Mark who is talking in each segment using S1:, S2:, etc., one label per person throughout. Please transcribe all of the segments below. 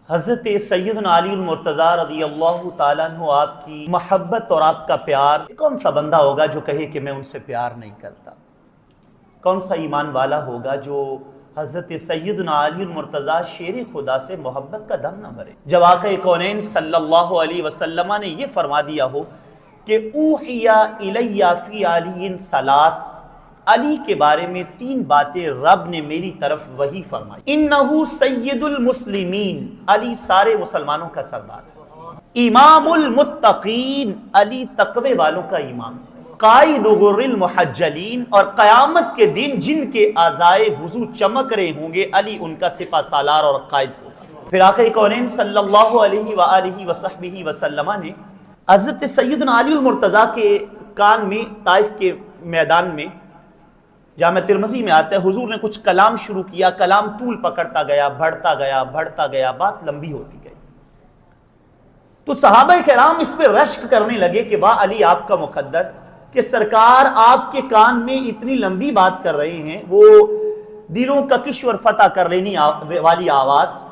S1: حضرت سیدنا علی المرتضیٰ رضی اللہ تعالیٰ عنہ آپ کی محبت اور آپ کا پیار، کون سا بندہ ہوگا جو کہے کہ میں ان سے پیار نہیں کرتا؟ کون سا ایمان والا ہوگا جو حضرت سیدنا علی المرتضیٰ شیر خدا سے محبت کا دم نہ بھرے؟ جب آقا کونین صلی اللہ علیہ وسلم نے یہ فرما دیا ہو کہ اوحی الی فی علی ثلاث، علی کے بارے میں 3 باتیں رب نے میری طرف وحی فرمائی۔ انہو سید المسلمین، علی سارے مسلمانوں کا سردار ہے۔ امام المتقین، علی تقوی والوں کا امام۔ قائد غر المحجلین، اور قیامت کے دن جن کے اعضائے وضو چمک رہے ہوں گے علی ان کا سپہ سالار اور قائد ہوگا۔ پھر آقا کونین صلی اللہ علیہ وآلہ وصحبہ وسلم نے حضرت سیدنا علی المرتضیٰ کے کان میں طائف کے میدان میں، جامع ترمذی میں آتا ہے، حضور نے کچھ کلام شروع کیا، کلام طول پکڑتا گیا، بڑھتا گیا، بات لمبی ہوتی گئی۔ تو صحابہ کرام اس پہ رشک کرنے لگے کہ واہ علی آپ کا مقدر، کہ سرکار آپ کے کان میں اتنی لمبی بات کر رہے ہیں، وہ دلوں کا کشور فتح کر لینے والی آواز،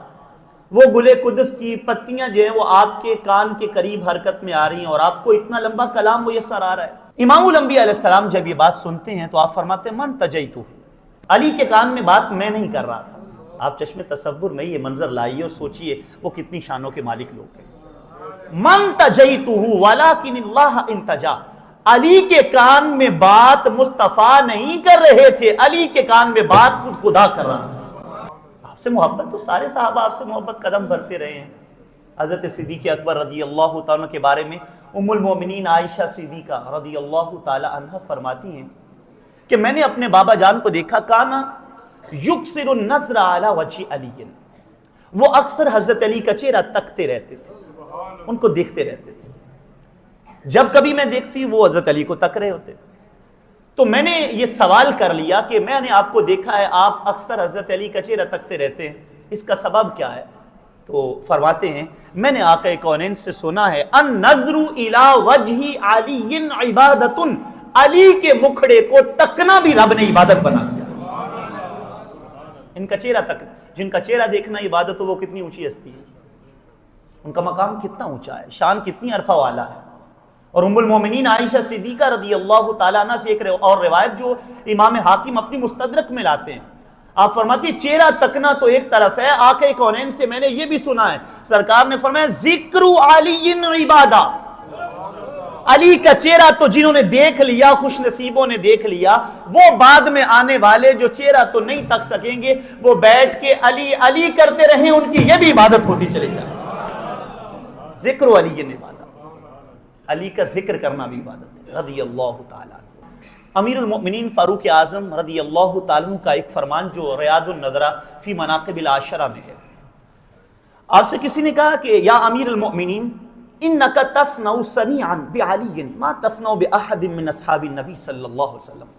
S1: وہ گلے قدس کی پتیاں جو ہیں وہ آپ کے کان کے قریب حرکت میں آ رہی ہیں، اور آپ کو اتنا لمبا کلام میسر آ رہا ہے۔ امام الانبیاء علیہ السلام جب یہ بات سنتے ہیں تو آپ فرماتے ہیں من تجیتہ، علی کے کان میں بات میں نہیں کر رہا تھا۔ آپ چشم تصور میں یہ منظر لائیے اور سوچئے وہ کتنی شانوں کے مالک لوگ ہیں۔ من تجیتہ ولکن اللہ انتجا، علی کے کان میں بات مصطفیٰ نہیں کر رہے تھے، علی کے کان میں بات خود خدا کر رہا تھا۔ آپ سے محبت تو سارے صحابہ آپ سے محبت قدم بھرتے رہے ہیں۔ حضرت صدیق اکبر رضی اللہ تعالیٰ کے بارے میں ام المومنین عائشہ صدیقہ رضی اللہ تعالی عنہ فرماتی ہیں کہ میں نے اپنے بابا جان کو دیکھا، کانا یکسر النظر علی وجہ علی، وہ اکثر حضرت علی کا چہرہ تکتے رہتے تھے، ان کو دیکھتے رہتے تھے۔ جب کبھی میں دیکھتی وہ حضرت علی کو تک رہے ہوتے، تو میں نے یہ سوال کر لیا کہ میں نے آپ کو دیکھا ہے آپ اکثر حضرت علی کا چہرہ تکتے رہتے ہیں، اس کا سبب کیا ہے؟ تو فرماتے ہیں میں نے آقا کونین سے سنا ہے النظر الی وجہ علی عبادت، علی کے مکھڑے کو تکنا بھی رب نے عبادت بنا دیا۔ ان کا چہرہ تکنا، جن کا چہرہ دیکھنا عبادت ہو وہ کتنی اونچی ہستی ہے، ان کا مقام کتنا اونچا ہے، شان کتنی عرفہ والا ہے۔ اور ام المومنین عائشہ صدیقہ رضی اللہ تعالیٰ عنہ سے ایک اور روایت جو امام حاکم اپنی مستدرک میں لاتے ہیں، آپ فرماتی چہرہ تکنا تو ایک طرف ہے، آقا کونین سے میں نے یہ بھی سنا ہے، سرکار نے فرمایا ذکر علی عبادہ، علی کا چہرہ تو جنہوں نے دیکھ لیا، خوش نصیبوں نے دیکھ لیا، وہ بعد میں آنے والے جو چہرہ تو نہیں تک سکیں گے، وہ بیٹھ کے علی علی کرتے رہیں، ان کی یہ بھی عبادت ہوتی چلی جائے۔ ذکر علی عبادہ، علی کا ذکر کرنا بھی عبادت ہے رضی اللہ تعالیٰ۔ امیر المؤمنین فاروق اعظم رضی اللہ تعالیٰ عنہ کا ایک فرمان جو ریاض النظرہ فی مناقب العشرہ میں ہے، آپ سے کسی نے کہا کہ یا امیر المؤمنین انک تصنع صنیعا بعلی ما تصنع باحد من اصحاب النبی صلی اللہ علیہ وسلم،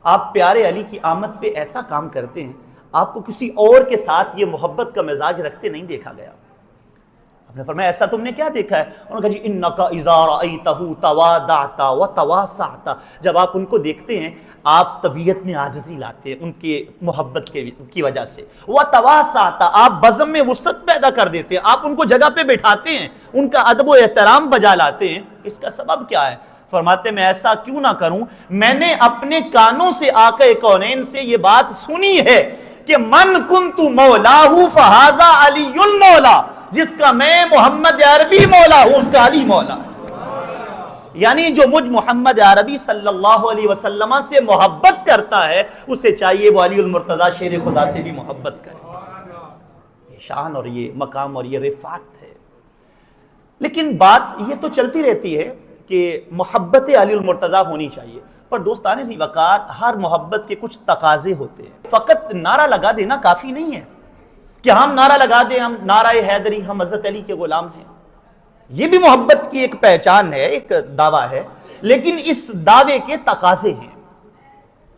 S1: آپ پیارے علی کی آمد پہ ایسا کام کرتے ہیں، آپ کو کسی اور کے ساتھ یہ محبت کا مزاج رکھتے نہیں دیکھا گیا۔ آپ نے فرمایا ایسا تم نے کیا دیکھا ہے؟ انہوں نے کہا جی انک اذا رأیتہ تواضعت وتواسعت، جب آپ ان کو دیکھتے ہیں آپ طبیعت میں عاجزی لاتے ہیں ان کے محبت کی وجہ سے، وتواسعت، آپ بزم میں وسعت پیدا کر دیتے ہیں، آپ ان کو جگہ پہ بٹھاتے ہیں، ان کا ادب و احترام بجا لاتے ہیں، اس کا سبب کیا ہے؟ فرماتے میں ایسا کیوں نہ کروں، میں نے اپنے کانوں سے آقا کونین سے یہ بات سنی ہے کہ من کنت مولاہ فہذا علی المولا، جس کا میں محمد عربی مولا ہوں اس کا علی مولا، یعنی جو مجھ محمد عربی صلی اللہ علیہ وسلم سے محبت کرتا ہے اسے چاہیے وہ علی المرتضیٰ شیر خدا سے بھی محبت کرے۔ یہ شان اور یہ مقام اور یہ رفعت ہے۔ لیکن بات یہ تو چلتی رہتی ہے کہ محبت علی المرتضیٰ ہونی چاہیے، پر دوستانے سی وقار ہر محبت کے کچھ تقاضے ہوتے ہیں، فقط نعرہ لگا دینا کافی نہیں ہے کہ ہم نعرہ لگا دیں ہم نعرہ حیدری، ہم حضرت علی کے غلام ہیں، یہ بھی محبت کی ایک پہچان ہے، ایک دعویٰ ہے، لیکن اس دعوے کے تقاضے ہیں،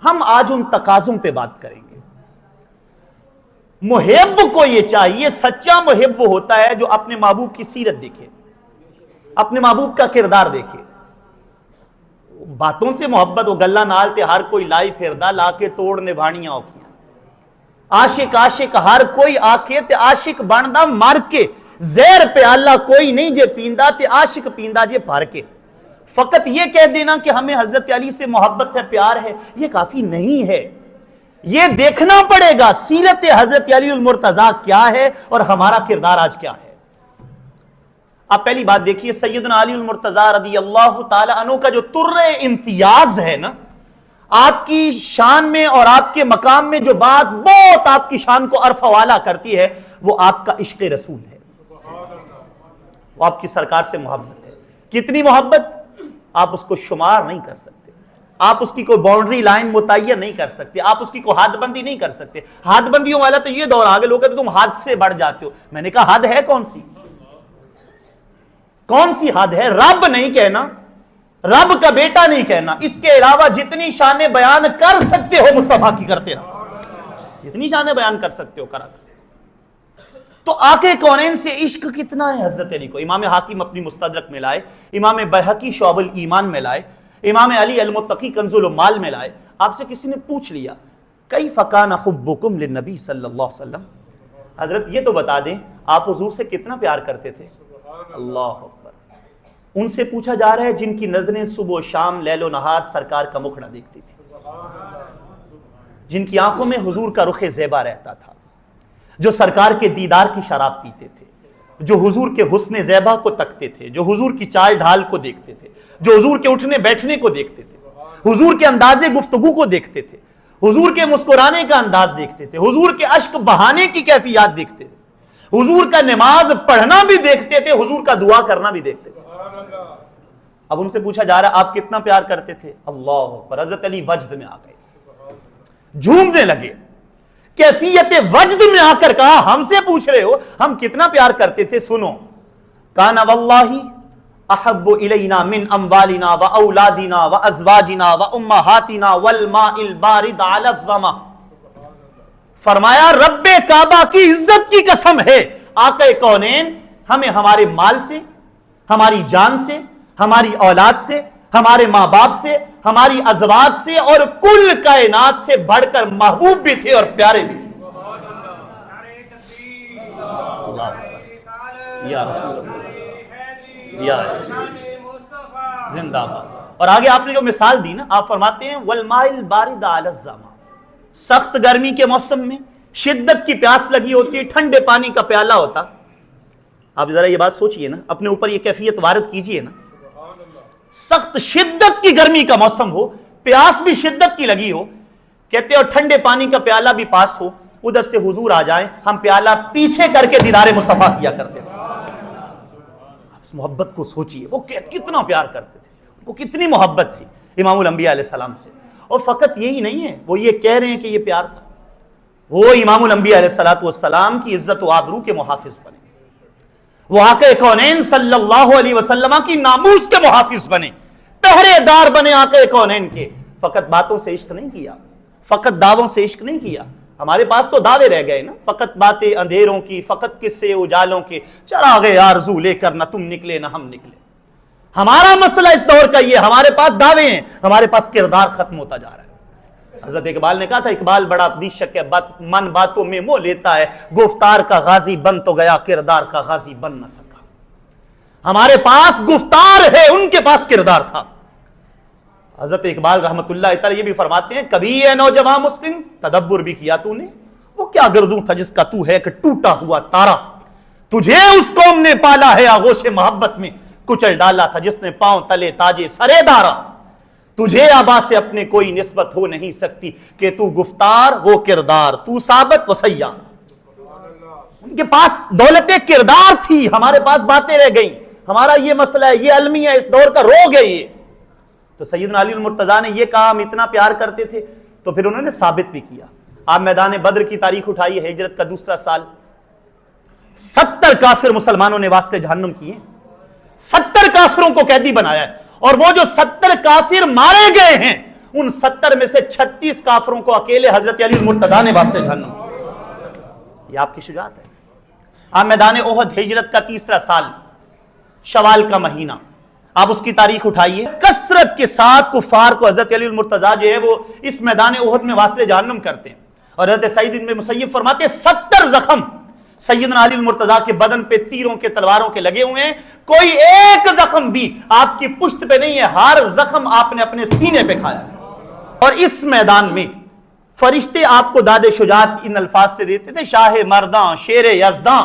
S1: ہم آج ان تقاضوں پہ بات کریں گے۔ محب کو یہ چاہیے، سچا محب وہ ہوتا ہے جو اپنے محبوب کی سیرت دیکھے، اپنے محبوب کا کردار دیکھے۔ باتوں سے محبت وہ گلہ نال تے ہر کوئی لائی پھردا، لا کے توڑ نبھانیاں اوکھیاں، عاشق ہر کوئی آکے تے عاشق بندا مر کے، زہر پہ اللہ کوئی نہیں جے پیندا تے عاشق پیندا جے بھر کے. فقط یہ کہہ دینا کہ ہمیں حضرت علی سے محبت ہے، پیار ہے، یہ کافی نہیں ہے. یہ دیکھنا پڑے گا سیرت حضرت علی المرتضیٰ کیا ہے اور ہمارا کردار آج کیا ہے. آپ پہلی بات دیکھیے، سیدنا علی المرتضیٰ رضی اللہ تعالی عنہ کا جو تر امتیاز ہے نا، آپ کی شان میں اور آپ کے مقام میں جو بات بہت آپ کی شان کو عرف والا کرتی ہے، وہ آپ کا عشق رسول ہے، وہ آپ کی سرکار سے محبت ہے. کتنی محبت آپ اس کو شمار نہیں کر سکتے، آپ اس کی کوئی باؤنڈری لائن متعین نہیں کر سکتے، آپ اس کی کوئی حد بندی نہیں کر سکتے. حد بندیوں والا تو یہ دور آگے، لوگ کہتے تم حد سے بڑھ جاتے ہو. میں نے کہا حد ہے کون سی؟ کون سی حد ہے؟ رب نہیں کہنا، رب کا بیٹا نہیں کہنا، اس کے علاوہ جتنی شانیں بیان کر سکتے ہو مصطفیٰ کی کرتے رہو، جتنی شانیں بیان کر سکتے ہو کرا. تو آقا کونین سے عشق کتنا ہے حضرت علی کو. امام حاکم اپنی مستدرک میں لائے، امام بہقی شعب الایمان میں لائے، امام علی المتقی کنز المال میں لائے. آپ سے کسی نے پوچھ لیا کیف کان حبکم للنبی صلی اللہ علیہ وسلم، حضرت یہ تو بتا دیں آپ حضور سے کتنا پیار کرتے تھے. اللہ اکبر. ان سے پوچھا جا رہا ہے جن کی نظریں صبح و شام لیل و نہار سرکار کا مکھڑا دیکھتی تھی، جن کی آنکھوں میں حضور کا رخ زیبا رہتا تھا، جو سرکار کے دیدار کی شراب پیتے تھے، جو حضور کے حسن زیبا کو تکتے تھے، جو حضور کی چال ڈھال کو دیکھتے تھے، جو حضور کے اٹھنے بیٹھنے کو دیکھتے تھے، حضور کے انداز گفتگو کو دیکھتے تھے، حضور کے مسکرانے کا انداز دیکھتے تھے، حضور کے اشک بہانے کی کیفیات دیکھتے تھے، حضور کا نماز پڑھنا بھی دیکھتے تھے، حضور کا دعا کرنا بھی دیکھتے تھے. اب ان سے پوچھا جا رہا ہے آپ کتنا پیار کرتے تھے. اللہ اکبر. حضرت علی وجد میں آ گئے، جھومنے لگے، کیفیت وجد میں آ کر کہا ہم سے پوچھ رہے ہو ہم کتنا پیار کرتے تھے. سنو، کان واللہ احب الینا من اموالنا و اولادنا و ازواجنا و امہاتنا والماء البارد علی الظما. فرمایا رب کعبہ کی عزت کی قسم ہے، آقا کونین ہمیں ہمارے مال سے، ہماری جان سے، ہماری اولاد سے، ہمارے ماں باپ سے، ہماری ازواج سے اور کل کائنات سے بڑھ کر محبوب بھی تھے اور پیارے بھی تھے. یا رسول اللہ، یا زندہ باد. اور آگے آپ نے جو مثال دی نا، آپ فرماتے ہیں والماء البارد علی الظما. سخت گرمی کے موسم میں شدت کی پیاس لگی ہوتی ہے، ٹھنڈے پانی کا پیالہ ہوتا. آپ ذرا یہ بات سوچئے نا، اپنے اوپر یہ کیفیت وارد کیجئے نا. سخت شدت کی گرمی کا موسم ہو، پیاس بھی شدت کی لگی ہو، کہتے اور ٹھنڈے پانی کا پیالہ بھی پاس ہو، ادھر سے حضور آ جائیں، ہم پیالہ پیچھے کر کے دیدار مصطفیٰ کیا کرتے تھے. اس محبت کو سوچئے، وہ کتنا پیار کرتے تھے، وہ کتنی محبت تھی امام الانبیاء علیہ السلام سے. اور فقط یہی نہیں ہے، وہ یہ کہہ رہے ہیں کہ یہ پیار تھا، وہ امام الانبیاء علیہ السلام کی عزت و آبرو کے محافظ بنے، وہ آقا کونین صلی اللہ علیہ وسلم کی ناموس کے محافظ بنے، پہرے دار بنے آقا کونین کے. فقط باتوں سے عشق نہیں کیا، فقط دعووں سے عشق نہیں کیا. ہمارے پاس تو دعوے رہ گئے نا، فقط باتیں اندھیروں کی، فقط قصے اجالوں کے، چراغ آرزو لے کر نہ تم نکلے نہ ہم نکلے. ہمارا مسئلہ اس دور کا یہ، ہمارے پاس دعوے ہیں، ہمارے پاس کردار ختم ہوتا جا رہا ہے. حضرت اقبال نے کہا تھا، اقبال بڑا اپدیشک ہے، من باتوں میں مو لیتا ہے، گفتار کا غازی بن تو گیا، کردار کا غازی بن نہ سکا. ہمارے پاس گفتار ہے، ان کے پاس کردار تھا. حضرت اقبال رحمت اللہ تعالی یہ بھی فرماتے ہیں، کبھی اے نوجوان مسلم تدبر بھی کیا تو نے، وہ کیا گردوں تھا جس کا تو ہے کہ ٹوٹا ہوا تارا. تجھے اس قوم نے پالا ہے آغوش محبت میں، کچل ڈالا تھا جس نے پاؤں تلے تاجے سرے دارا. تجھے آبا سے اپنے کوئی نسبت ہو نہیں سکتی، کہ تو گفتار وہ کردار، تو ثابت وہ سیاح. ان کے پاس دولت کردار تھی، ہمارے پاس باتیں رہ گئیں. ہمارا یہ مسئلہ ہے، یہ المیہ ہے، اس دور کا روگ ہے یہ. تو سیدنا علی المرتضیٰ نے یہ کہا ہم اتنا پیار کرتے تھے، تو پھر انہوں نے ثابت بھی کیا. آپ میدان بدر کی تاریخ اٹھائیے، ہجرت کا دوسرا سال، 70 کافر مسلمانوں نے واسطے جہنم کیے، 70 کافروں کو قیدی بنایا ہے. اور وہ جو 70 کافر مارے گئے ہیں، ان 70 میں سے 36 کافروں کو اکیلے حضرت علی المرتضیٰ نے واسطے جہنم. یہ آپ کی شجاعت ہے. آپ میدان احد، ہجرت کا تیسرا سال، شوال کا مہینہ، آپ اس کی تاریخ اٹھائیے، کثرت کے ساتھ کفار کو حضرت علی المرتضیٰ جو ہے وہ اس میدان احد میں واسطے جہنم کرتے ہیں. اور حضرت سعید بن مسیب فرماتے ہیں 70 زخم سیدنا علی المرتضیٰ کے بدن پہ تیروں کے تلواروں کے لگے ہوئے ہیں، کوئی ایک زخم بھی آپ کی پشت پہ نہیں ہے، ہر زخم آپ نے اپنے سینے پہ کھایا ہے۔ اور اس میدان میں فرشتے آپ کو داد شجاعت ان الفاظ سے دیتے تھے، شاہ مرداں، شیر یزداں،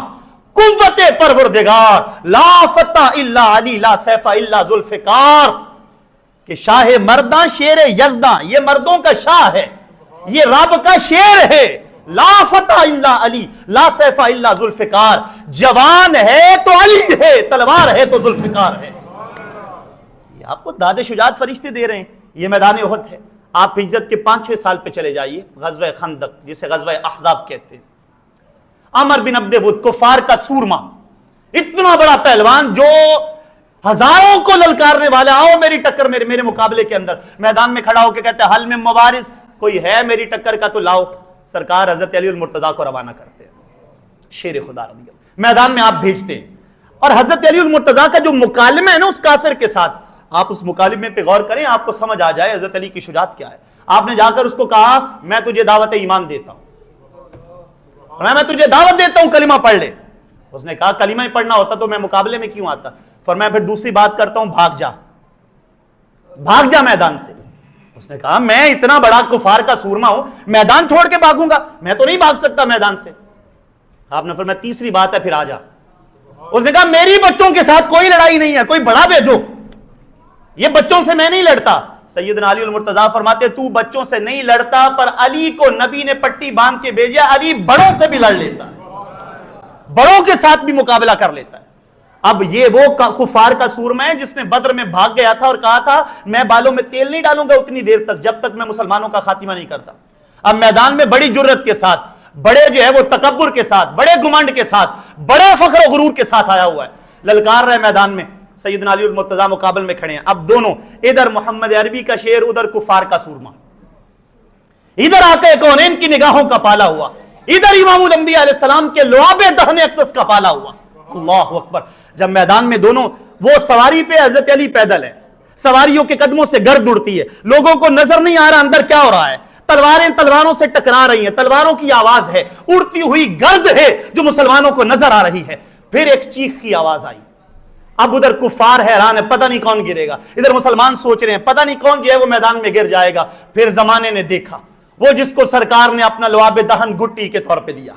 S1: قوت پروردگار، لا فتح الا علی، لا سیف الا ذوالفقار، کہ شاہ مرداں، شیر یزداں، یہ مردوں کا شاہ ہے، یہ رب کا شیر ہے، لا فتح الا علی، لا سیف الا ذوالفقار، جوان ہے تو علی ہے، تلوار ہے تو ذوالفقار ہے۔ یہ آپ کو داد شجاعت فرشتے دے رہے ہیں۔ یہ میدان احد ہے۔ آپ ہجرت کے 5-6 سال پہ چلے جائیے، غزوہ خندق جسے غزوہ احزاب کہتے ہیں، عمر بن عبد ود، کفار کا سورما، اتنا بڑا پہلوان جو ہزاروں کو للکارنے والا، آؤ میری ٹکر میرے مقابلے کے اندر، میدان میں کھڑا ہو کے کہتے ہیں حل میں مبارز، کوئی ہے میری ٹکر کا تو لاؤ۔ سرکار حضرت علی المرتضیٰ کو روانہ کرتے ہیں، شیر خدا رضی اللہ، میدان میں آپ بھیجتے ہیں۔ اور حضرت علی المرتضیٰ کا جو مکالمہ ہے نا اس کافر کے ساتھ، آپ اس مکالمے پہ غور کریں، آپ کو سمجھ آ جائے حضرت علی کی شجاعت کیا ہے۔ آپ نے جا کر اس کو کہا میں تجھے دعوت ایمان دیتا ہوں، میں تجھے دعوت دیتا ہوں کلمہ پڑھ لے۔ اس نے کہا کلمہ ہی پڑھنا ہوتا تو میں مقابلے میں کیوں آتا؟ فرمایا پھر دوسری بات کرتا ہوں، بھاگ جا میدان سے۔ اس نے کہا میں اتنا بڑا کفار کا سورما ہوں، میدان چھوڑ کے بھاگوں گا؟ میں تو نہیں بھاگ سکتا میدان سے۔ آپ نے فرمایا تیسری بات ہے پھر آ جا۔ اس نے کہا میری بچوں کے ساتھ کوئی لڑائی نہیں ہے، کوئی بڑا بھیجو، یہ بچوں سے میں نہیں لڑتا۔ سیدنا علی المرتضیٰ فرماتے تو بچوں سے نہیں لڑتا، پر علی کو نبی نے پٹی باندھ کے بھیجا، علی بڑوں سے بھی لڑ لیتا ہے، بڑوں کے ساتھ بھی مقابلہ کر لیتا ہے۔ اب یہ وہ کفار کا سورما ہے جس نے بدر میں بھاگ گیا تھا اور کہا تھا میں بالوں میں تیل نہیں ڈالوں گا اتنی دیر تک جب تک میں مسلمانوں کا خاتمہ نہیں کرتا۔ اب میدان میں بڑی جرت کے ساتھ، بڑے جو ہے وہ تکبر کے ساتھ، بڑے گمنڈ کے ساتھ، بڑے فخر و غرور کے ساتھ آیا ہوا ہے، للکار رہے میدان میں۔ سیدنا علی المرتضیٰ مقابل میں کھڑے ہیں، اب دونوں، ادھر محمد عربی کا شیر، ادھر کفار کا سورما، ادھر آقا کونین کی نگاہوں کا پالا ہوا، ادھر امام الانبیاء علیہ السلام کے لعاب دہن اقدس کا پالا ہوا۔ اللہ اکبر۔ جب میدان میں دونوں، وہ سواری پہ حضرت علی پیدل ہے، سواریوں کے قدموں سے گرد اڑتی ہے، لوگوں کو نظر نہیں آ رہا اندر کیا ہو رہا ہے، تلواریں تلواروں سے ٹکرا رہی ہیں، تلواروں کی آواز ہے، اڑتی ہوئی گرد ہے جو مسلمانوں کو نظر آ رہی ہے۔ پھر ایک چیخ کی آواز آئی، اب ادھر کفار حیران ہے پتہ نہیں کون گرے گا، ادھر مسلمان سوچ رہے ہیں پتہ نہیں کون جو ہے وہ میدان میں گر جائے گا۔ پھر زمانے نے دیکھا، وہ جس کو سرکار نے اپنا لعاب دہن گٹی کے طور پہ دیا،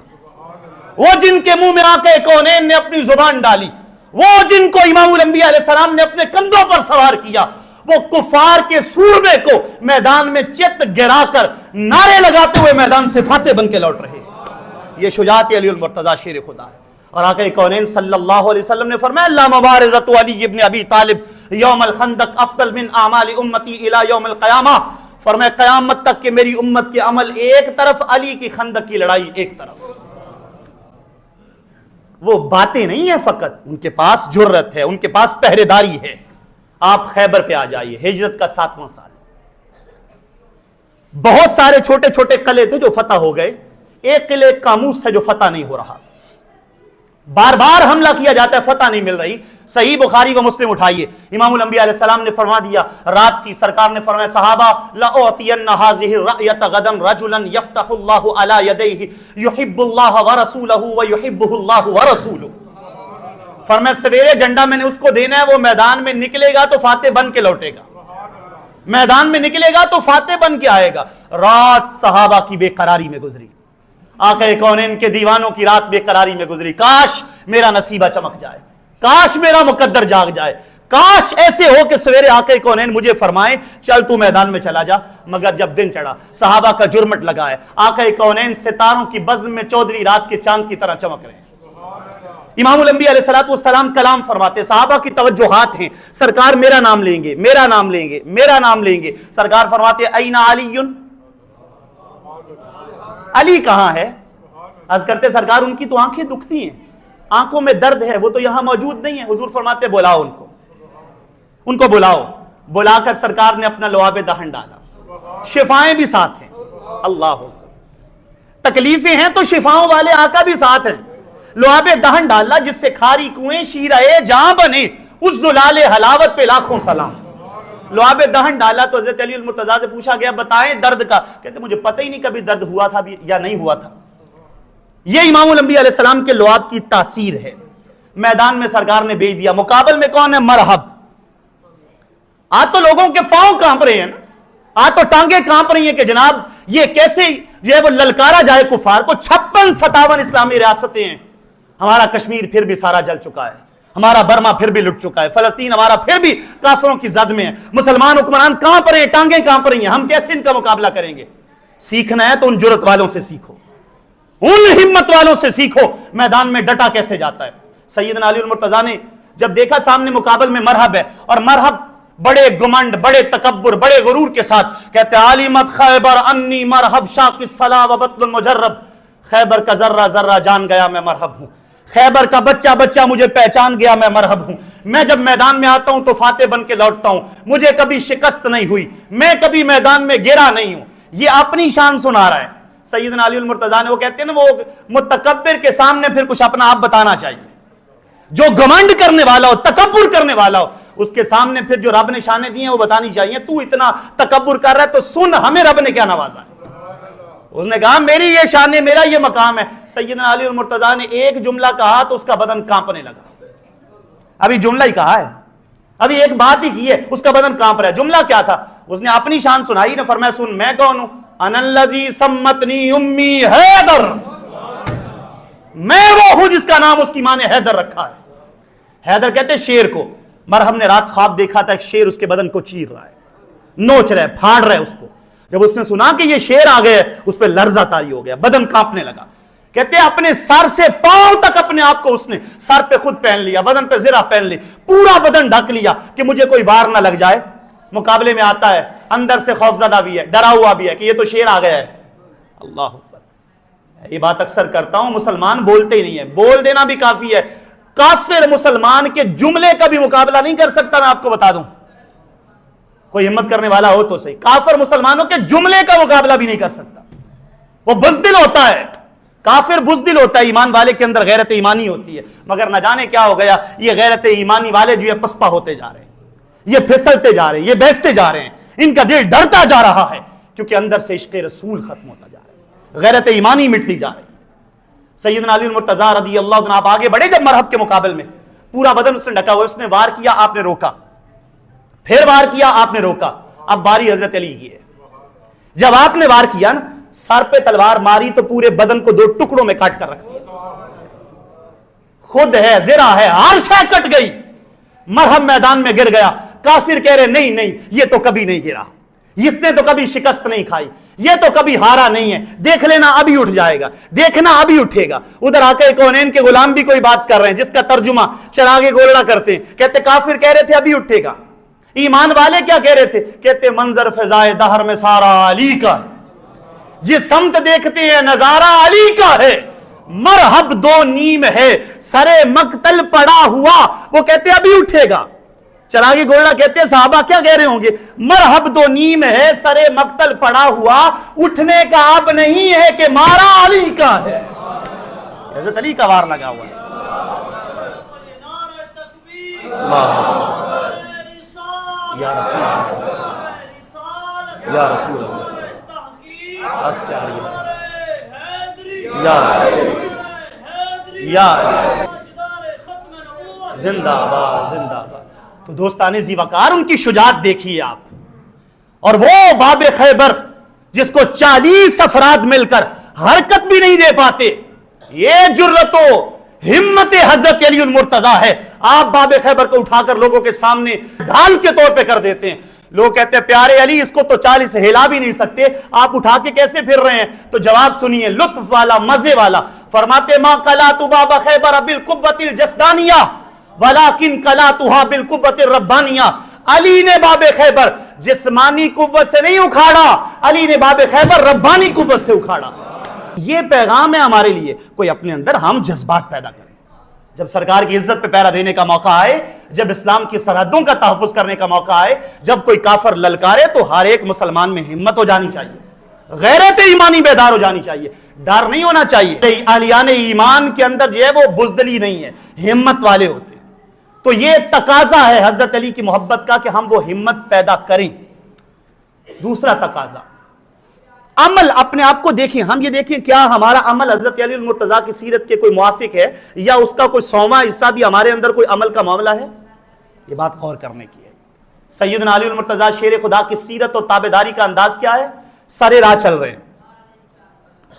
S1: وہ جن کے منہ میں آقا کونین نے اپنی زبان ڈالی، وہ جن کو امام الانبیاء علیہ السلام نے اپنے کندھوں پر سوار کیا، وہ کفار کے سورمے کو میدان میں چت گرا کر نعرے لگاتے ہوئے میدان سے فاتح بن کے لوٹ رہے۔ یہ شجاعت علی المرتضیٰ شیر خدا ہے۔ اور آقا کونین صلی اللہ علیہ وسلم نے فرمایا لا مبارزۃ علی ابن ابی طالب یوم الخندق افضل من اعمال امتی الی یوم القیامہ۔ فرمایا قیامت تک کہ میری امت کے عمل ایک طرف، علی کی خندق کی لڑائی ایک طرف۔ وہ باتیں نہیں ہیں فقط، ان کے پاس جرت ہے، ان کے پاس پہرے داری ہے۔ آپ خیبر پہ آ جائیے، ہجرت کا 7واں سال، بہت سارے چھوٹے چھوٹے قلعے تھے جو فتح ہو گئے، ایک قلعے کاموس ہے جو فتح نہیں ہو رہا، بار بار حملہ کیا جاتا ہے، فتح نہیں مل رہی۔ صحیح بخاری و مسلم اٹھائیے، امام الانبیاء علیہ السلام نے فرما دیا، رات کی سرکار نے فرمایا صحابہ لأعطین هذه الرأیۃ غدا رجلا یفتح اللہ علی یدیہ یحب اللہ ورسولہ ویحبہ اللہ ورسولہ۔ فرمایا سویرے جھنڈا میں نے اس کو دینا ہے، وہ میدان میں نکلے گا تو فاتح بن کے لوٹے گا، میدان میں نکلے گا تو فاتح بن کے آئے گا۔ رات صحابہ کی بے قراری میں گزری، آقا کونین کے دیوانوں کی رات بے قراری میں گزری، کاش میرا نصیبہ چمک جائے، کاش میرا مقدر جاگ جائے، کاش ایسے ہو کہ سویرے آقا کونین مجھے فرمائیں چل تو میدان میں چلا جا۔ مگر جب دن چڑھا، صحابہ کا جرمٹ لگا ہے، آقا کونین ستاروں کی بزم میں 14ویں رات کے چاند کی طرح چمک رہے ہیں۔ امام الانبیاء علیہ السلام کلام فرماتے، صحابہ کی توجہات ہیں، سرکار میرا نام لیں گے، میرا نام لیں گے، میرا نام لیں گے۔ سرکار فرماتے این علی، علی کہاں ہے؟ عرض کرتے سرکار ان کی تو آنکھیں دکھتی ہیں، آنکھوں میں درد ہے، وہ تو یہاں موجود نہیں ہے۔ حضور فرماتے بلاؤ ان کو بلاؤ۔ بلا کر سرکار نے اپنا لعاب دہن ڈالا، شفائیں بھی ساتھ ہیں، اللہ تکلیفیں ہیں تو شفاؤں والے آقا بھی ساتھ ہیں۔ لعاب دہن ڈالا جس سے کھاری کنویں شیرہ جہاں بنے، اس زلال حلاوت پہ لاکھوں سلام۔ لعاب دہن ڈالا تو حضرت علی المرتضیٰ سے پوچھا گیا بتائیں درد کا، کہتے مجھے پتہ ہی نہیں کبھی درد ہوا تھا یا نہیں ہوا تھا۔ یہ امام الانبیاء علیہ السلام کے لعاب کی تاثیر ہے. میدان میں سرکار نے بھیج دیا, مقابل میں کون ہے؟ مرحب. آج تو لوگوں کے پاؤں کانپ رہے ہیں نا, آج تو ٹانگیں کانپ رہی ہیں کہ جناب یہ کیسے جو ہے وہ للکارا جائے کفار کو. 56-57 اسلامی ریاستیں ہیں, ہمارا کشمیر پھر بھی سارا جل چکا ہے, ہمارا برما پھر بھی لٹ چکا ہے, فلسطین ہمارا پھر بھی کافروں کی زد میں ہے, مسلمان حکمران کانپ رہے ہیں, ٹانگیں کانپ رہی ہیں, ہم کیسے ان کا مقابلہ کریں گے؟ سیکھنا ہے تو ان جرت والوں سے سیکھو, ان ہمت والوں سے سیکھو, میدان میں ڈٹا کیسے جاتا ہے. سیدنا علی المرتضیٰ نے جب دیکھا سامنے مقابل میں مرحب ہے, اور مرحب بڑے گمنڈ, بڑے تکبر, بڑے غرور کے ساتھ کہتے علیمت خیبر انی مرحب شاق الصلا و بطن المجرب, خیبر کا ذرہ ذرہ جان گیا میں مرحب ہوں, خیبر کا بچہ بچہ مجھے پہچان گیا میں مرحب ہوں. میں جب میدان میں آتا ہوں تو فاتح بن کے لوٹتا ہوں, مجھے کبھی شکست نہیں ہوئی, میں کبھی میدان میں گرا نہیں ہوں. یہ اپنی شان سنا رہا ہے سیدنا علی المرتضیٰ نے. وہ کہتے ہیں نا, وہ متکبر کے سامنے پھر کچھ اپنا آپ بتانا چاہیے. جو گمنڈ کرنے والا ہو, تکبر کرنے والا ہو, اس کے سامنے پھر جو رب نے شانیں دی ہیں وہ بتانی چاہیے. تو اتنا تکبر کر رہا ہے تو سن ہمیں رب نے کیا نوازا ہے. اس نے کہا میری یہ شان ہے, میرا یہ مقام ہے. سیدنا علی المرتضیٰ نے ایک جملہ کہا تو اس کا بدن کانپنے لگا. ابھی جملہ ہی کہا ہے, ابھی ایک بات ہی کی ہے, اس کا بدن کانپ رہا ہے. جملہ کیا تھا؟ اس نے اپنی شان سنائی نے, فرمایا سن میں کون ہوں؟ انا الذی سمتنی امی حیدر, میں وہ ہوں جس کا نام اس کی ماں نے حیدر رکھا ہے. حیدر کہتے شیر کو. مرحب نے رات خواب دیکھا تھا ایک شیر اس کے بدن کو چیر رہا ہے, نوچ رہا ہے, پھاڑ رہا ہے اس کو. جب اس نے سنا کہ یہ شیر آ گئے, اس پہ لرزہ طاری ہو گیا, بدن کانپنے لگا. کہتے اپنے سر سے پاؤں تک اپنے آپ کو اس نے سر پہ خود پہن لیا, بدن پہ زرہ پہن لی, پورا بدن ڈھک لیا کہ مجھے کوئی وار نہ لگ جائے. مقابلے میں آتا ہے, اندر سے خوف زدہ بھی ہے, ڈرا ہوا بھی ہے کہ یہ تو شیر آ گیا ہے. اللہ اکبر. یہ بات اکثر کرتا ہوں, مسلمان بولتے ہی نہیں ہے, بول دینا بھی کافی ہے. کافر مسلمان کے جملے کا بھی مقابلہ نہیں کر سکتا. میں آپ کو بتا دوں, کوئی ہمت کرنے والا ہو تو صحیح, کافر مسلمانوں کے جملے کا مقابلہ بھی نہیں کر سکتا. وہ بزدل ہوتا ہے, کافر بزدل ہوتا ہے, ایمان والے کے اندر غیرت ایمانی ہوتی ہے. مگر نہ جانے کیا ہو گیا, یہ غیرت ایمانی والے جو ہے پسپا ہوتے جا رہے ہیں, یہ پھسلتے جا رہے ہیں, یہ بیٹھتے جا رہے ہیں, ان کا دل ڈرتا جا رہا ہے کیونکہ اندر سے عشق رسول ختم ہوتا جا رہا ہے, غیرت ایمانی مٹتی جا رہی ہے. سیدنا علی المرتضیٰ رضی اللہ عنہ آپ آگے بڑھے جب مرحب کے مقابل میں, پورا بدن اس نے ڈھکا ہوا, اس نے وار کیا, آپ نے روکا, پھر وار کیا, آپ نے روکا. اب باری حضرت علی کی ہے. جب آپ نے وار کیا نا, سر پہ تلوار ماری تو پورے بدن کو 2 ٹکڑوں میں کاٹ کر رکھ دیا. خود ہے, زرہ ہے, ہر شے کٹ گئی. مرحب میدان میں گر گیا. کافر کہہ رہے نہیں نہیں, یہ تو کبھی نہیں گرا, اس نے تو کبھی شکست نہیں کھائی, یہ تو کبھی ہارا نہیں ہے, دیکھ لینا ابھی اٹھ جائے گا, دیکھنا ابھی اٹھے گا. ادھر آ کے کونین کے غلام بھی کوئی بات کر رہے ہیں جس کا ترجمہ چراغ گولڑا کرتے ہیں. کہتے کافر کہہ رہے تھے ابھی اٹھے گا. ایمان والے کیا کہہ رہے تھے؟ کہتے منظر فضائے دہر میں سارا علی کا ہے, جس سمت دیکھتے ہیں نظارہ علی کا ہے. مرحب 2 نیم ہے, سرے مقتل پڑا ہوا, وہ کہتے ابھی اٹھے گا. چراغی گولڑا کہتے ہیں صحابہ کیا کہہ رہے ہوں گے؟ مرحب 2 نیم ہے, سرے مقتل پڑا ہوا, اٹھنے کا اب نہیں ہے کہ مارا علی کا ہے. حضرت علی کا وار لگا ہوا ہے. یا رسول اللہ, یا رسول اللہ, یا زندہ باد, زندہ باد. تو دوستان ذی وقار, ان کی شجاعت دیکھیے آپ. اور وہ باب خیبر جس کو 40 افراد مل کر حرکت بھی نہیں دے پاتے, یہ جرأت و ہمت حضرت علی المرتضیٰ ہے. آپ باب خیبر کو اٹھا کر لوگوں کے سامنے ڈھال کے طور پہ کر دیتے ہیں. لوگ کہتے ہیں پیارے علی اس کو تو 40 ہلا بھی نہیں سکتے, آپ اٹھا کے کیسے پھر رہے ہیں؟ تو جواب سنیے, لطف والا, مزے والا. فرماتے ما قلات باب خیبر بالقوۃ الجسدانیہ ولیکن قلاتھا بالقوۃ الربانیہ. علی نے باب خیبر جسمانی قوت سے نہیں اکھاڑا, علی نے باب خیبر ربانی قوت سے اکھاڑا. یہ پیغام ہے ہمارے لیے. کوئی اپنے اندر ہم جذبات پیدا کریں. جب سرکار کی عزت پہ پہرا دینے کا موقع آئے, جب اسلام کی سرحدوں کا تحفظ کرنے کا موقع آئے, جب کوئی کافر للکارے تو ہر ایک مسلمان میں ہمت ہو جانی چاہیے, غیرت ایمانی بیدار ہو جانی چاہیے, ڈر نہیں ہونا چاہیے. اہلیان ایمان کے اندر جو ہے وہ بزدلی نہیں ہے, ہمت والے ہوتے ہیں. تو یہ تقاضا ہے حضرت علی کی محبت کا کہ ہم وہ ہمت پیدا کریں. دوسرا تقاضا, عمل اپنے آپ کو دیکھیں، ہم یہ دیکھیں کیا ہمارا عمل حضرت علی المرتضیٰ کی سیرت کے کوئی موافق ہے، یا اس کا کوئی 100واں حصہ بھی ہمارے اندر کوئی عمل کا معاملہ ہے؟ یہ بات غور کرنے کی ہے۔ سیدنا علی المرتضیٰ شیر خدا کی سیرت اور تابعداری کا انداز کیا ہے؟ سارے راہ چل رہے ہیں،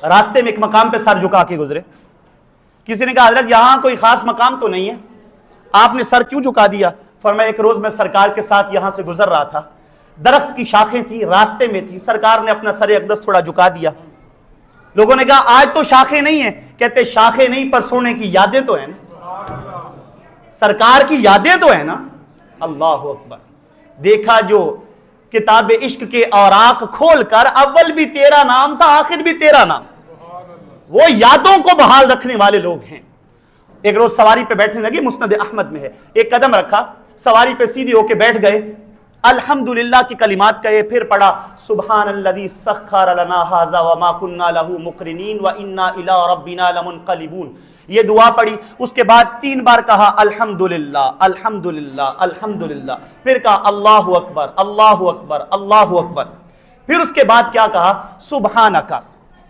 S1: راستے میں ایک مقام پہ سر جھکا کے گزرے۔ کسی نے کہا حضرت یہاں کوئی خاص مقام تو نہیں ہے، آپ نے سر کیوں جھکا دیا؟ فرمایا ایک روز میں سرکار کے ساتھ یہاں سے گزر رہا تھا، درخت کی شاخیں تھی، راستے میں تھی، سرکار نے اپنا سر اقدس تھوڑا جھکا دیا۔ لوگوں نے کہا آج تو شاخیں نہیں ہیں، کہتے شاخیں نہیں پر سونے کی یادیں تو ہیں نا، سرکار کی یادیں تو ہیں نا۔ اللہ اکبر۔ دیکھا جو کتاب عشق کے اوراق کھول کر اول بھی تیرا نام تھا آخر بھی تیرا نام، وہ یادوں کو بحال رکھنے والے لوگ ہیں۔ ایک روز سواری پہ بیٹھنے لگے، مسند احمد میں ہے، ایک قدم رکھا، سواری پہ سیدھی ہو کے بیٹھ گئے، الحمدللہ کی کلمات کہے، پھر پڑھا سبحان الذی سخر لنا ھذا وما كنا له مقرنین وانا الی ربنا لمنقلبون، یہ دعا پڑھی۔ اس کے بعد 3 بار کہا الحمدللہ الحمدللہ الحمدللہ، پھر کہا اللہ اکبر اللہ اکبر اللہ اکبر، پھر اس کے بعد کیا کہا سبحانک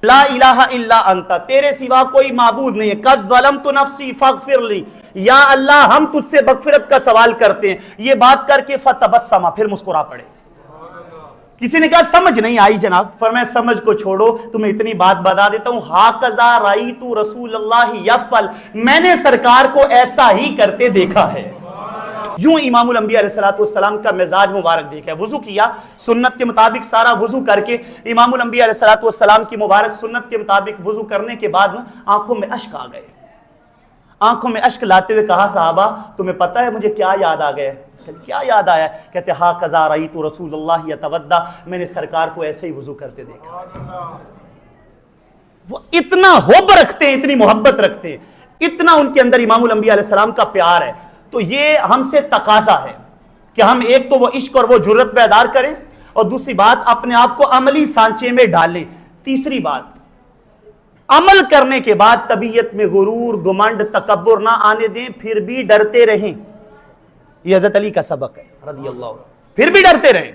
S1: لا الہ الا انت، تیرے سوا کوئی معبود نہیں ہے، قد ظلمت نفسی فاغفر لی، یا اللہ ہم تجھ سے مغفرت کا سوال کرتے ہیں۔ یہ بات کر کے فتبسم، پھر مسکرا پڑے۔ کسی نے کہا سمجھ نہیں آئی جناب، فرمایا سمجھ کو چھوڑو، تمہیں اتنی بات بتا دیتا ہوں، ہاکذا رأیت رسول اللہ یفعل، میں نے سرکار کو ایسا ہی کرتے دیکھا ہے۔ یوں امام الانبیاء علیہ السلام کا مزاج مبارک دیکھا ہے، وضو کیا سنت کے مطابق، سارا وضو کر کے امام الانبیاء علیہ السلام کی مبارک سنت کے مطابق وضو کرنے کے بعد آنکھوں میں اشک آ گئے، آنکھوں میں اشک لاتے ہوئے کہا صحابہ تمہیں پتہ ہے مجھے کیا یاد آ گیا؟ کیا یاد آیا؟ کہتے ہا قضا رأیت رسول اللہ یتودع، میں نے سرکار کو ایسے ہی وضو کرتے دیکھا۔ وہ اتنا حب رکھتے ہیں، اتنی محبت رکھتے ہیں، اتنا ان کے اندر امام الانبیاء علیہ السلام کا پیار ہے۔ تو یہ ہم سے تقاضا ہے کہ ہم ایک تو وہ عشق اور وہ جرت بیدار کریں، اور دوسری بات اپنے آپ کو عملی سانچے میں ڈالیں۔ تیسری بات، عمل کرنے کے بعد طبیعت میں غرور گمنڈ تکبر نہ آنے دیں، پھر بھی ڈرتے رہیں۔ یہ حضرت علی کا سبق ہے رضی اللہ عنہ، پھر بھی ڈرتے رہیں۔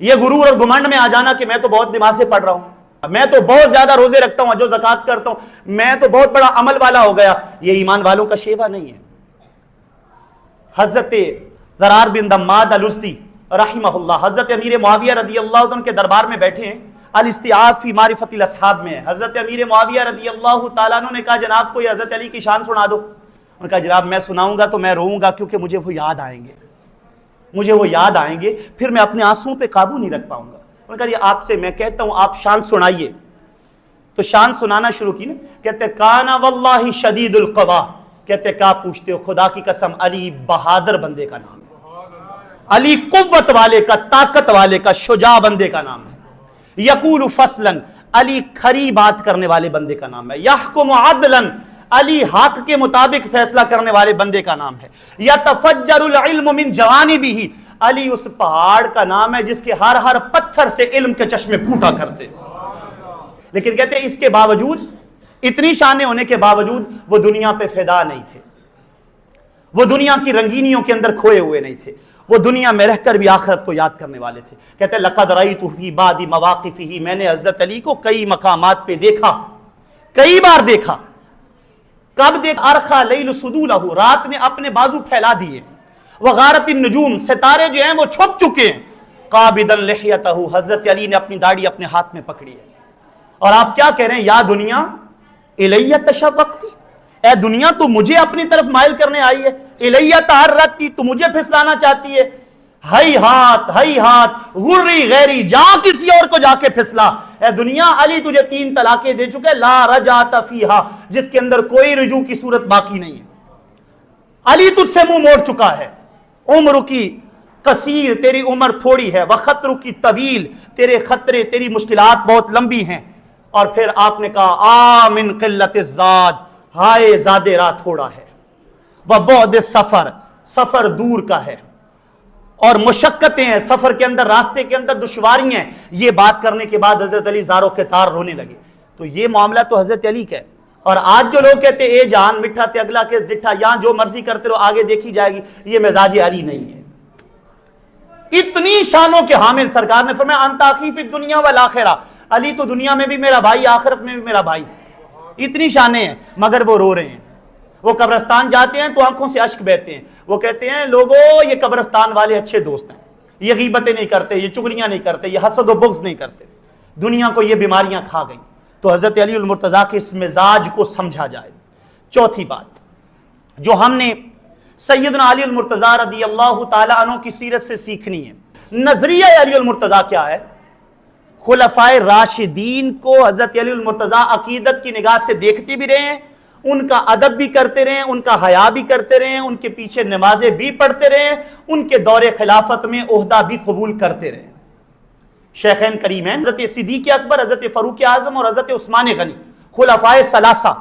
S1: یہ غرور اور گمنڈ میں آ جانا کہ میں تو بہت نمازیں پڑھ رہا ہوں، میں تو بہت زیادہ روزے رکھتا ہوں، جو زکوٰۃ کرتا ہوں، میں تو بہت بڑا عمل والا ہو گیا، یہ ایمان والوں کا شیوا نہیں ہے۔ حضرت ضرار بن دماد الازدی رحمہ اللہ، حضرت امیر معاویہ رضی اللہ عنہ کے دربار میں بیٹھے ہیں، الاستیعاب فی معرفت الاصحاب میں ہے۔ حضرت امیر معاویہ رضی اللہ تعالیٰ عنہ نے کہا جناب کو یہ حضرت علی کی شان سنا دو۔ انہوں نے کہا جناب میں سناؤں گا تو میں روؤں گا، کیونکہ مجھے وہ یاد آئیں گے، مجھے وہ یاد آئیں گے، پھر میں اپنے آنسوؤں پہ قابو نہیں رکھ پاؤں گا۔ انہوں نے کہا یہ آپ سے میں کہتا ہوں آپ شان سنائیے۔ تو شان سنانا شروع کی نا، کہتے کانا واللہ شدید القوا، کہتے کیا پوچھتے ہو، خدا کی قسم علی بہادر بندے کا نام ہے، علی قوت والے کا، طاقت والے کا، شجاع بندے کا نام ہے۔ یقول فصلا، علی کھری بات کرنے والے بندے کا نام ہے۔ یحکم عدلا، علی حق کے مطابق فیصلہ کرنے والے بندے کا نام ہے۔ یتفجر العلم من جوانبہ، علی اس پہاڑ کا نام ہے جس کے ہر پتھر سے علم کے چشمے پھوٹا کرتے۔ لیکن کہتے ہیں اس کے باوجود، اتنی شانیں ہونے کے باوجود وہ دنیا پہ فدا نہیں تھے، وہ دنیا کی رنگینیوں کے اندر کھوئے ہوئے نہیں تھے، وہ دنیا میں رہ کر بھی آخرت کو یاد کرنے والے تھے۔ کہتے ہیں لقد رأیت فی بعض مواقفہ، میں نے حضرت علی کو کئی مقامات پہ دیکھا، کئی بار دیکھا۔ کب دیکھا؟ ارخا لیل سدولہ، رات نے اپنے بازو پھیلا دیے، وغارت النجوم، ستارے جو ہیں وہ چھپ چکے ہیں، قابضا لحیتہ، حضرت علی نے اپنی داڑھی اپنے ہاتھ میں پکڑی ہے۔ اور آپ کیا کہہ رہے ہیں؟ یا دنیا الیہ تشوقتی، اے دنیا تو مجھے اپنی طرف مائل کرنے آئی ہے، الیہ تحرکتی، تو مجھے پھسلانا چاہتی ہے، ہئی ہاتھ غری غیری، جا کسی اور کو جا کے پھسلا۔ اے دنیا علی تجھے 3 طلاقیں دے چکے، لا رجعت فیہا، جس کے اندر کوئی رجوع کی صورت باقی نہیں ہے۔ علی تجھ سے منہ موڑ چکا ہے، عمر کی قصیر، تیری عمر تھوڑی ہے، وخطر کی طویل، تیرے خطرے تیری مشکلات بہت لمبی ہیں۔ اور پھر آپ نے کہا آمن قلت الزاد، ہائے زاد راہ تھوڑا ہے، وبعد السفر، سفر دور کا ہے، اور مشقتیں ہیں سفر کے اندر، راستے کے اندر دشواریاں ہیں۔ یہ بات کرنے کے بعد حضرت علی زاروں کے تار رونے لگے۔ تو یہ معاملہ تو حضرت علی کا ہے۔ اور آج جو لوگ کہتے اے جان مٹھا تے اگلا کیس ڈٹھا، یہاں جو مرضی کرتے رہو آگے دیکھی جائے گی، یہ مزاج علی نہیں ہے۔ اتنی شانوں کے حامل سرکار نے فرمایا انت اخی فی الدنیا والآخرہ، علی تو دنیا میں بھی میرا بھائی، آخرت میں بھی میرا بھائی. اتنی شانیں ہیں مگر وہ رو رہے ہیں. وہ قبرستان جاتے ہیں تو آنکھوں سے اشک بہتے ہیں. وہ کہتے ہیں لوگوں یہ قبرستان والے اچھے دوست ہیں، یہ غیبتیں نہیں کرتے، یہ چغلیاں نہیں کرتے، یہ حسد و بغض نہیں کرتے. دنیا کو یہ بیماریاں کھا گئیں. تو حضرت علی المرتضیٰ کے اس مزاج کو سمجھا جائے. چوتھی بات جو ہم نے سیدنا علی المرتضیٰ رضی اللہ تعالیٰ عنہ کی سیرت سے سیکھنی ہے، نظریہ علی المرتضیٰ کیا ہے؟ خلفائے راشدین کو حضرت علی المرتضیٰ عقیدت کی نگاہ سے دیکھتے بھی رہے ہیں، ان کا ادب بھی کرتے رہے ہیں، ان کا حیا بھی کرتے رہے ہیں، ان کے پیچھے نمازیں بھی پڑھتے رہے ہیں، ان کے دور خلافت میں عہدہ بھی قبول کرتے رہے ہیں. شیخین کریمین حضرت صدیق اکبر، حضرت فاروق اعظم اور حضرت عثمان غنی، خلفائے ثلاثہ،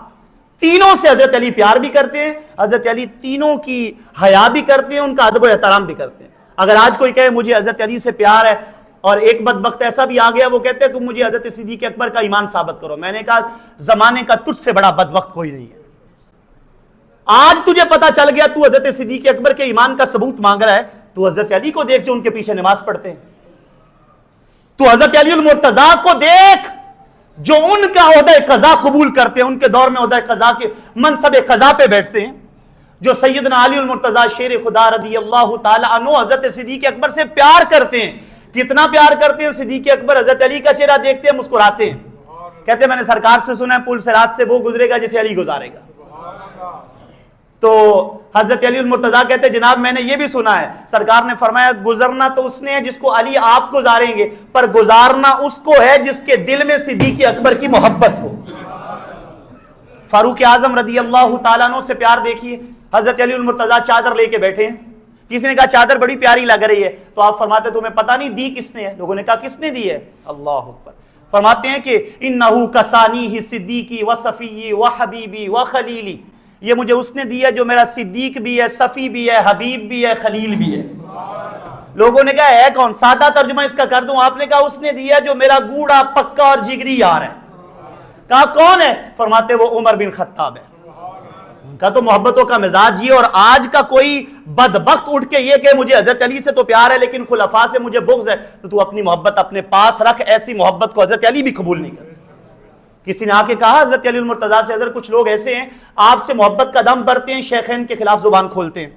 S1: تینوں سے حضرت علی پیار بھی کرتے ہیں، حضرت علی تینوں کی حیا بھی کرتے ہیں، ان کا ادب و احترام بھی کرتے ہیں. اگر آج کوئی کہے مجھے حضرت علی سے پیار ہے، اور ایک بدبخت ایسا بھی آ گیا وہ کہتے ہیں تم مجھے حضرت صدیق اکبر کا ایمان ثابت کرو، میں نے کہا زمانے کا تجھ سے بڑا بدبخت کوئی نہیں ہے. آج تجھے پتا چل گیا تو حضرت صدیق اکبر کے ایمان کا ثبوت مانگ رہا ہے، تو حضرت علی کو دیکھ جو ان کے پیچھے نماز پڑھتے ہیں. تو حضرت علی المرتضیٰ کو دیکھ جو ان کا عہدہ قضا قبول کرتے ہیں، ان کے دور میں عہدہ قضا کے منصب قضا پہ بیٹھتے ہیں. جو سیدنا علی المرتضیٰ شیر خدا رضی اللہ تعالی عنہ حضرت صدیق اکبر سے پیار کرتے ہیں. کتنا پیار کرتے ہیں؟ صدیق اکبر حضرت علی کا چہرہ دیکھتے ہیں مسکراتے ہیں، کہتے ہیں میں نے سرکار سے سنا ہے پل صراط سے وہ گزرے گا جسے علی گزارے گا. تو حضرت علی المرتضیٰ کہتے ہیں جناب میں نے یہ بھی سنا ہے، سرکار نے فرمایا گزرنا تو اس نے ہے جس کو علی آپ گزاریں گے، پر گزارنا اس کو ہے جس کے دل میں صدیق اکبر کی محبت ہو. فاروق اعظم رضی اللہ تعالیٰ عنہ سے پیار دیکھیے. حضرت علی المرتضیٰ چادر لے کے بیٹھے ہیں، کسی نے کہا چادر بڑی پیاری لگ رہی ہے، تو آپ فرماتے تمہیں پتہ نہیں دی کس نے ہے؟ لوگوں نے کہا کس نے دی ہے؟ اللہ اکبر. فرماتے ہیں کہ انہو کسانی صدیقی و صفی و حبیبی و خلیلی، یہ مجھے اس نے دی ہے جو میرا صدیق بھی ہے، صفی بھی ہے، حبیب بھی ہے، خلیل بھی ہے. لوگوں نے کہا ہے کون؟ سادہ ترجمہ اس کا کر دوں. آپ نے کہا اس نے دی ہے جو میرا گوڑا پکا اور جگری یار ہے. کہا کون ہے؟ فرماتے وہ عمر بن خطاب ہے. ان کا تو محبتوں کا مزاج یہ. اور آج کا کوئی بدبخت اٹھ کے یہ کہ مجھے حضرت علی سے تو پیار ہے لیکن خلفاء سے مجھے بغض ہے، تو اپنی محبت اپنے پاس رکھ. ایسی محبت کو حضرت علی بھی قبول نہیں کرتے. کسی نے آ کے کہا حضرت علی المرتضیٰ سے حضرت کچھ لوگ ایسے ہیں آپ سے محبت کا دم بھرتے ہیں، شیخین کے خلاف زبان کھولتے ہیں.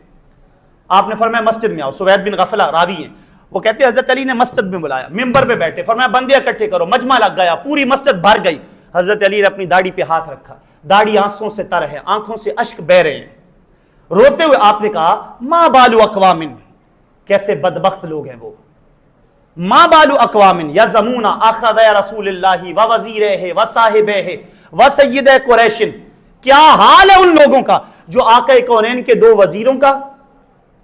S1: آپ نے فرمایا مسجد میں آؤ. سوید بن غفلہ راوی ہیں، وہ کہتے ہیں حضرت علی نے مسجد میں بلایا، ممبر پہ بیٹھے، فرمایا بندے اکٹھے کرو. مجمع لگ گیا، پوری مسجد بھر گئی. حضرت علی نے اپنی داڑھی پہ ہاتھ رکھا، داڑھی آنسوں سے تر ہے، آنکھوں سے اشک بہ رہے ہیں. روتے ہوئے آپ نے کہا ما بالو اقوام، کیسے بدبخت لوگ ہیں وہ. ما بالو اقوام یزمون اخذ رسول اللہ و وزیرہ و صاحبہ و سید قریش، کیا حال ہے ان لوگوں کا جو آقا کونین کے دو وزیروں کا،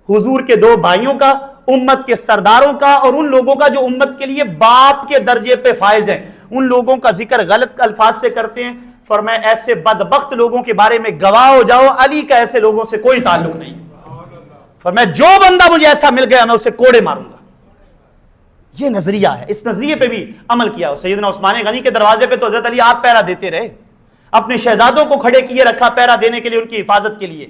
S1: حضور کے دو بھائیوں کا، امت کے سرداروں کا، اور ان لوگوں کا جو امت کے لیے باپ کے درجے پہ فائز ہیں، ان لوگوں کا ذکر غلط الفاظ سے کرتے ہیں. فرمایا ایسے بدبخت لوگوں کے بارے میں گواہ ہو جاؤ، علی کا ایسے لوگوں سے کوئی تعلق نہیں. فرمایا جو بندہ مجھے ایسا مل گیا میں اسے کوڑے ماروں گا. یہ نظریہ ہے، اس نظریے پہ بھی عمل کیا. سیدنا عثمان غنی کے دروازے پہ تو حضرت علی آپ پہرا دیتے رہے، اپنے شہزادوں کو کھڑے کیے رکھا پہرا دینے کے لیے، ان کی حفاظت کے لیے.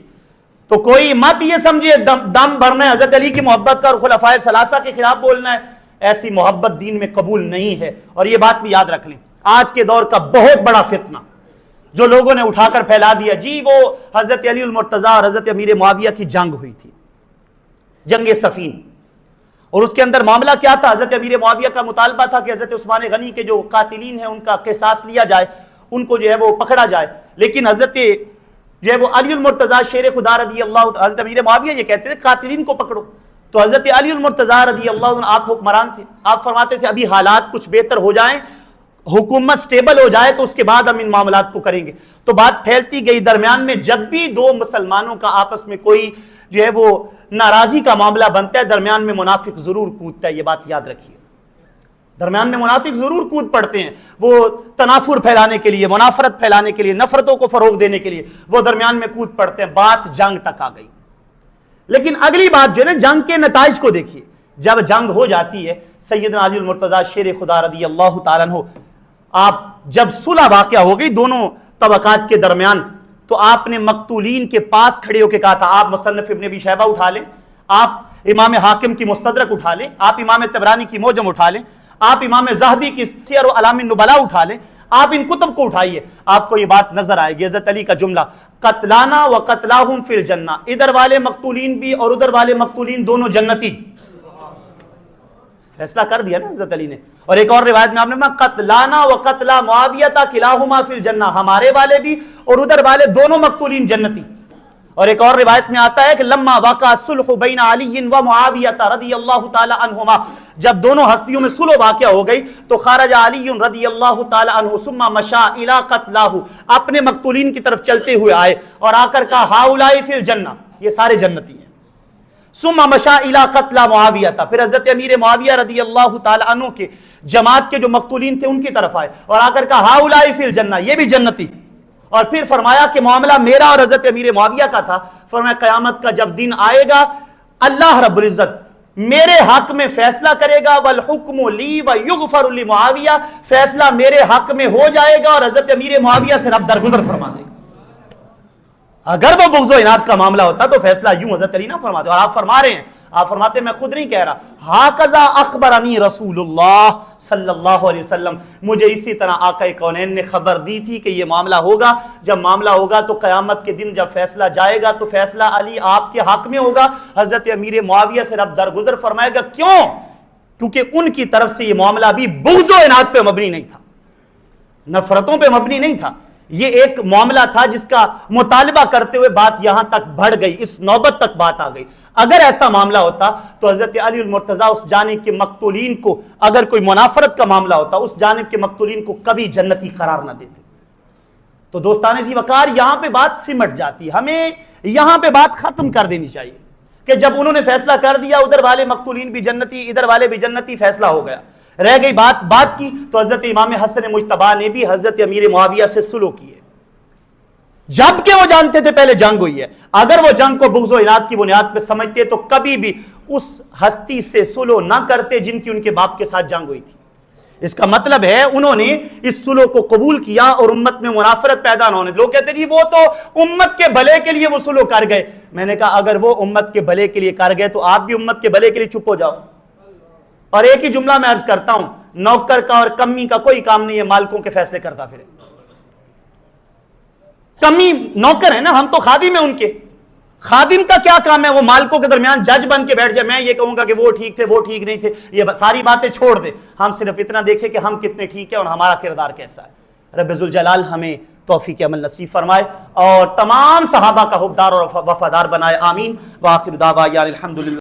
S1: تو کوئی مت یہ سمجھے دم بھرنا ہے حضرت علی کی محبت کا اور خلفائے ثلاثہ کے خلاف بولنا ہے. ایسی محبت دین میں قبول نہیں ہے. اور یہ بات بھی یاد رکھ لیں، آج کے دور کا بہت بڑا فتنہ جو لوگوں نے اٹھا کر پھیلا دیا، جی وہ حضرت علی المرتضیٰ اور حضرت امیر معاویہ کی جنگ ہوئی تھی، جنگ صفین. اور اس کے اندر معاملہ کیا تھا؟ حضرت امیر معاویہ کا مطالبہ تھا کہ حضرت عثمان غنی کے جو قاتلین ہیں ان کا قصاص لیا جائے، ان کو جو ہے وہ پکڑا جائے. لیکن حضرت جو ہے وہ علی المرتضیٰ شیر خدا رضی اللہ، حضرت امیر معاویہ یہ کہتے تھے قاتلین کو پکڑو. تو حضرت علی المرتضیٰ رضی اللہ عنہ آپ حکمران تھے، آپ فرماتے تھے ابھی حالات کچھ بہتر ہو جائیں، حکومت سٹیبل ہو جائے تو اس کے بعد ہم ان معاملات کو کریں گے. تو بات پھیلتی گئی. درمیان میں جب بھی دو مسلمانوں کا آپس میں کوئی جو ہے وہ ناراضی کا معاملہ بنتا ہے، درمیان میں منافق ضرور کودتا ہے. یہ بات یاد رکھیے، درمیان میں منافق ضرور کود پڑتے ہیں. وہ تنافر پھیلانے کے لیے، منافرت پھیلانے کے لیے، نفرتوں کو فروغ دینے کے لیے وہ درمیان میں کود پڑتے ہیں. بات جنگ تک آ گئی. لیکن اگلی بات جو ہے نا، جنگ کے نتائج کو دیکھیے. جب جنگ ہو جاتی ہے، سیدنا علی المرتضیٰ شیر خدا رضی اللہ تعالیٰ عنہ، آپ جب صلح واقعہ ہو گئی دونوں طبقات کے درمیان، تو آپ نے مقتولین کے پاس کھڑے ہو کے کہا تھا آپ مصنف ابن ابی شیبہ اٹھا لیں، آپ امام حاکم کی مستدرک اٹھا لیں، آپ امام طبرانی کی موجم اٹھا لیں، آپ امام ذہبی کی سیر و اعلام النبلاء اٹھا لیں، آپ ان کتب کو اٹھائیے، آپ کو یہ بات نظر آئے گی۔ حضرت علی کا جملہ قتلانا و قتلاہم فی الجنہ، ادھر والے مقتولین بھی اور ادھر والے مقتولین دونوں جنتی، فیصلہ کر دیا نا حضرت علی نے۔ اور ایک اور روایت میں آپ نے قتلانا و قتلا معاویہ کلاہما فی الجنہ، ہمارے والے بھی اور ادھر والے دونوں مقتولین جنتی۔ اور ایک اور روایت میں آتا ہے کہ لما وقع الصلح بین علی و معاویہ رضی اللہ تعالی عنہما، جب دونوں ہستیوں میں صلح واقع ہو گئی تو خرج علی رضی اللہ تعالی عنہ ثم مشى الی قتلہ، اپنے مقتولین کی طرف چلتے ہوئے آئے اور آ کر کہا ہؤلاء فی الجنہ، یہ سارے جنتی ہیں۔ ثم مشى الی قتل معاویہ، پھر حضرت امیر معاویہ رضی اللہ تعالی عنہ کے جماعت کے جو مقتولین تھے ان کی طرف آئے اور آ کر کہا ہؤلاء فی الجنہ، یہ بھی جنتی۔ اور پھر فرمایا کہ معاملہ میرا اور حضرت امیر معاویہ کا تھا، فرمایا قیامت کا جب دن آئے گا اللہ رب العزت میرے حق میں فیصلہ کرے گا، والحکم لی ویغفر لمعاویہ، فیصلہ میرے حق میں ہو جائے گا اور حضرت امیر معاویہ سے رب درگزر فرما دے گا۔ اگر وہ بغض و عناد کا معاملہ ہوتا تو فیصلہ یوں حضرت علی نہ فرماتے، اور آپ فرما رہے ہیں، آپ فرماتے ہیں میں خود نہیں کہہ رہا، ہاکذا اخبرنی رسول اللہ صلی اللہ علیہ وسلم، مجھے اسی طرح آقا کونین نے خبر دی تھی کہ یہ معاملہ ہوگا۔ جب معاملہ ہوگا تو قیامت کے دن جب فیصلہ جائے گا تو فیصلہ علی آپ کے حق میں ہوگا، حضرت امیر معاویہ سے رب درگزر فرمائے گا۔ کیوں؟ کیونکہ ان کی طرف سے یہ معاملہ بھی بغض و عناد پہ مبنی نہیں تھا، نفرتوں پہ مبنی نہیں تھا، یہ ایک معاملہ تھا جس کا مطالبہ کرتے ہوئے بات یہاں تک بڑھ گئی، اس نوبت تک بات آ گئی۔ اگر ایسا معاملہ ہوتا تو حضرت علی المرتضیٰ اس جانب کے مقتولین کو، اگر کوئی منافرت کا معاملہ ہوتا، اس جانب کے مقتولین کو کبھی جنتی قرار نہ دیتے۔ تو دوستان ذی وقار یہاں پہ بات سمٹ جاتی، ہمیں یہاں پہ بات ختم کر دینی چاہیے کہ جب انہوں نے فیصلہ کر دیا ادھر والے مقتولین بھی جنتی ادھر والے بھی جنتی، فیصلہ ہو گیا، رہ گئی بات کی تو حضرت امام حسن مجتبیٰ نے بھی حضرت امیر معاویہ سے صلح کیے، جبکہ وہ جانتے تھے پہلے جنگ ہوئی ہے۔ اگر وہ جنگ کو بغض و عناد کی بنیاد پہ سمجھتے تو کبھی بھی اس ہستی سے صلح نہ کرتے جن کی ان کے باپ کے ساتھ جنگ ہوئی تھی۔ اس کا مطلب ہے انہوں نے اس صلح کو قبول کیا اور امت میں منافرت پیدا نہ ہونے۔ لوگ کہتے ہیں وہ تو امت کے بھلے کے لیے وہ صلح کر گئے، میں نے کہا اگر وہ امت کے بھلے کے لیے کر گئے تو آپ بھی امت کے بھلے کے لیے چپ ہو جاؤ۔ اور ایک ہی جملہ میں عرض کرتا ہوں، نوکر کا اور کمی کا کوئی کام نہیں ہے مالکوں کے فیصلے کرتا پھرے۔ کمی نوکر ہے نا، ہم تو خادم ہیں ان کے، خادم کا کیا کام ہے وہ مالکوں کے درمیان جج بن کے بیٹھ جائے، میں یہ کہوں گا کہ وہ ٹھیک تھے وہ ٹھیک نہیں تھے، یہ ساری باتیں چھوڑ دے، ہم صرف اتنا دیکھیں کہ ہم کتنے ٹھیک ہیں اور ہمارا کردار کیسا ہے۔ رب ذوالجلال ہمیں توفیق عمل نصیب فرمائے اور تمام صحابہ کا حبدار اور وفادار بنائے، آمین۔ وآخر دعوانا الحمدللہ۔